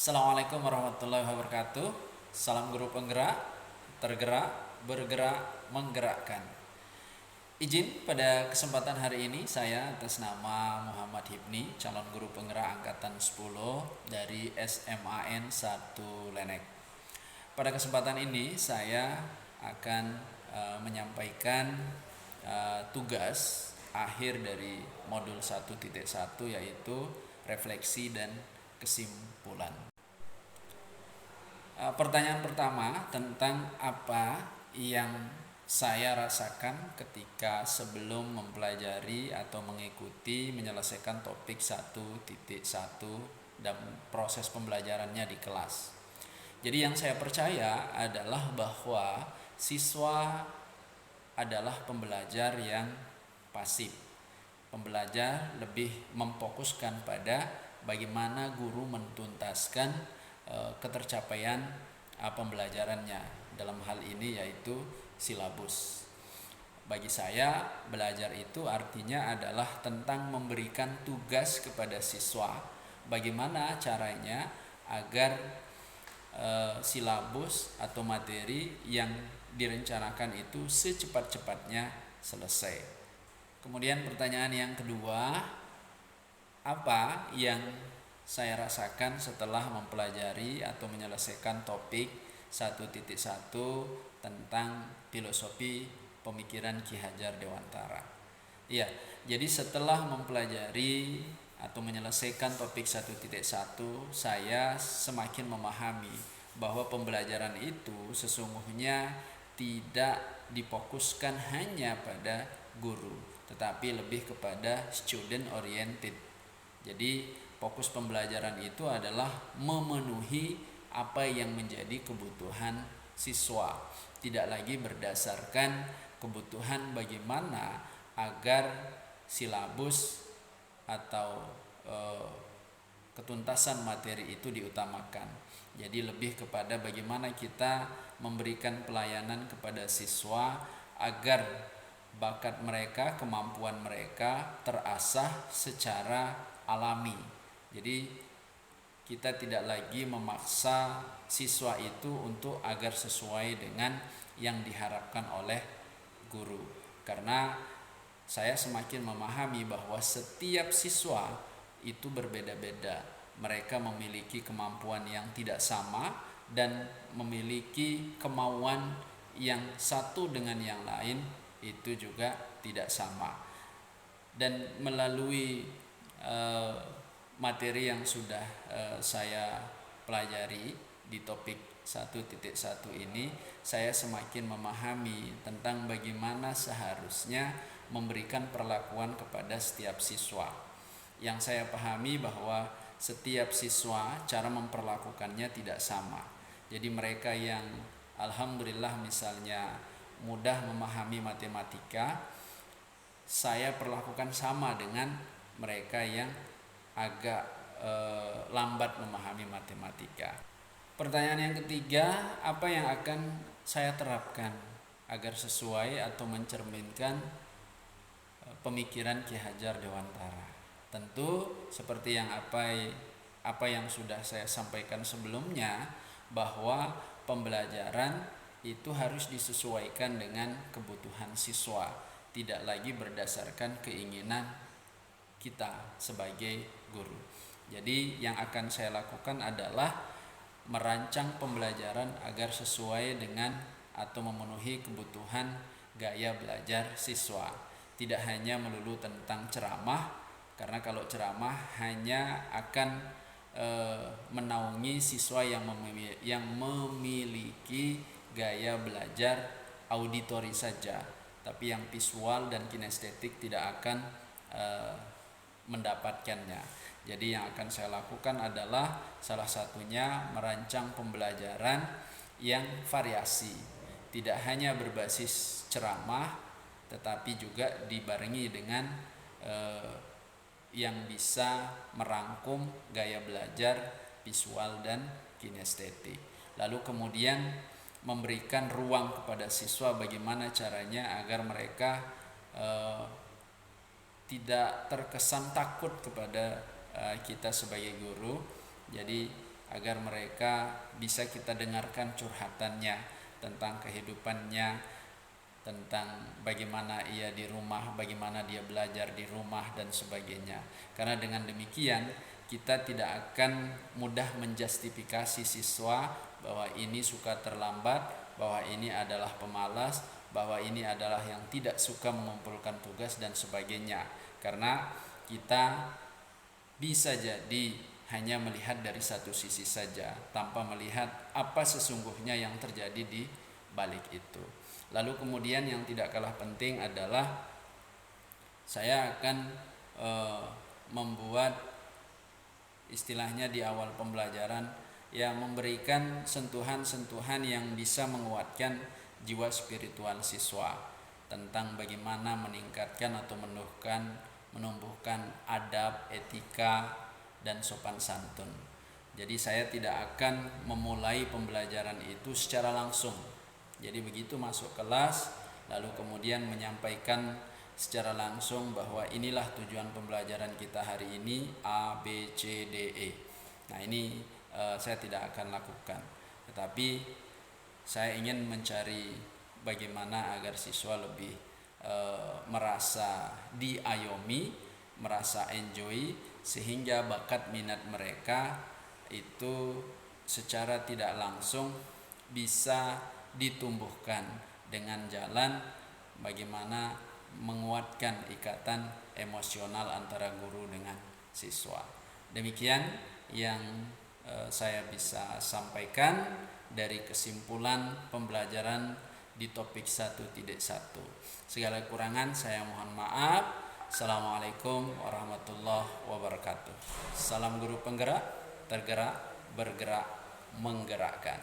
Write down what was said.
Assalamualaikum warahmatullahi wabarakatuh. Salam guru penggerak, tergerak, bergerak, menggerakkan. Izin pada kesempatan hari ini saya atas nama Muhammad Hibni, calon guru penggerak angkatan 10 dari SMAN 1 Lenek. Pada kesempatan ini saya akan menyampaikan tugas akhir dari modul 1.1 yaitu refleksi dan kesimpulan. Pertanyaan pertama tentang apa yang saya rasakan ketika sebelum mempelajari atau mengikuti menyelesaikan topik 1.1 dan proses pembelajarannya di kelas. Jadi yang saya percaya adalah bahwa siswa adalah pembelajar yang pasif. Pembelajar lebih memfokuskan pada bagaimana guru menuntaskan ketercapaian pembelajarannya, dalam hal ini yaitu silabus. Bagi saya, belajar itu artinya adalah tentang memberikan tugas kepada siswa, bagaimana caranya agar silabus atau materi yang direncanakan itu secepat-cepatnya selesai. Kemudian pertanyaan yang kedua, apa yang saya rasakan setelah mempelajari atau menyelesaikan topik 1.1 tentang filosofi pemikiran Ki Hajar Dewantara. Iya, jadi setelah mempelajari atau menyelesaikan topik 1.1, saya semakin memahami bahwa pembelajaran itu sesungguhnya tidak difokuskan hanya pada guru, tetapi lebih kepada student oriented. Jadi fokus pembelajaran itu adalah memenuhi apa yang menjadi kebutuhan siswa, tidak lagi berdasarkan kebutuhan bagaimana agar silabus atau ketuntasan materi itu diutamakan. Jadi lebih kepada bagaimana kita memberikan pelayanan kepada siswa agar bakat mereka, kemampuan mereka terasah secara alami. Jadi kita tidak lagi memaksa siswa itu untuk agar sesuai dengan yang diharapkan oleh guru. Karena saya semakin memahami bahwa setiap siswa itu berbeda-beda. Mereka memiliki kemampuan yang tidak sama dan memiliki kemauan yang satu dengan yang lain itu juga tidak sama. Dan melalui materi yang sudah saya pelajari di topik 1.1 ini, saya semakin memahami tentang bagaimana seharusnya memberikan perlakuan kepada setiap siswa. Yang saya pahami bahwa setiap siswa cara memperlakukannya tidak sama. Jadi mereka yang alhamdulillah misalnya mudah memahami matematika, saya perlakukan sama dengan mereka yang agak lambat memahami matematika. Pertanyaan yang ketiga, apa yang akan saya terapkan agar sesuai atau mencerminkan pemikiran Ki Hajar Dewantara? Tentu seperti yang apa yang sudah saya sampaikan sebelumnya, bahwa pembelajaran itu harus disesuaikan dengan kebutuhan siswa, tidak lagi berdasarkan keinginan kita sebagai guru. Jadi yang akan saya lakukan adalah merancang pembelajaran agar sesuai dengan atau memenuhi kebutuhan gaya belajar siswa. Tidak hanya melulu tentang ceramah, karena kalau ceramah hanya akan menaungi siswa yang memiliki gaya belajar auditori saja, tapi yang visual dan kinestetik tidak akan mendapatkannya. Jadi yang akan saya lakukan adalah salah satunya merancang pembelajaran yang variasi, tidak hanya berbasis ceramah, tetapi juga dibarengi dengan yang bisa merangkum gaya belajar visual dan kinestetik. Lalu kemudian memberikan ruang kepada siswa bagaimana caranya agar mereka tidak terkesan takut kepada kita sebagai guru. Jadi agar mereka bisa kita dengarkan curhatannya tentang kehidupannya, tentang bagaimana ia di rumah, bagaimana dia belajar di rumah dan sebagainya. Karena dengan demikian kita tidak akan mudah menjustifikasi siswa bahwa ini suka terlambat, bahwa ini adalah pemalas, bahwa ini adalah yang tidak suka mengumpulkan tugas dan sebagainya. Karena kita bisa jadi hanya melihat dari satu sisi saja tanpa melihat apa sesungguhnya yang terjadi di balik itu. Lalu kemudian yang tidak kalah penting adalah saya akan membuat istilahnya di awal pembelajaran yang memberikan sentuhan-sentuhan yang bisa menguatkan jiwa spiritual siswa tentang bagaimana meningkatkan atau menumbuhkan adab, etika, dan sopan santun. Jadi saya tidak akan memulai pembelajaran itu secara langsung. Jadi begitu masuk kelas, lalu kemudian menyampaikan secara langsung bahwa inilah tujuan pembelajaran kita hari ini A, B, C, D, E. Nah ini saya tidak akan lakukan. Tetapi saya ingin mencari bagaimana agar siswa lebih merasa diayomi, merasa enjoy, sehingga bakat minat mereka itu secara tidak langsung bisa ditumbuhkan dengan jalan bagaimana menguatkan ikatan emosional antara guru dengan siswa. Demikian yang saya bisa sampaikan dari kesimpulan pembelajaran di topik 1.1. Segala kekurangan saya mohon maaf. Assalamualaikum warahmatullahi wabarakatuh. Salam guru penggerak, tergerak, bergerak, menggerakkan.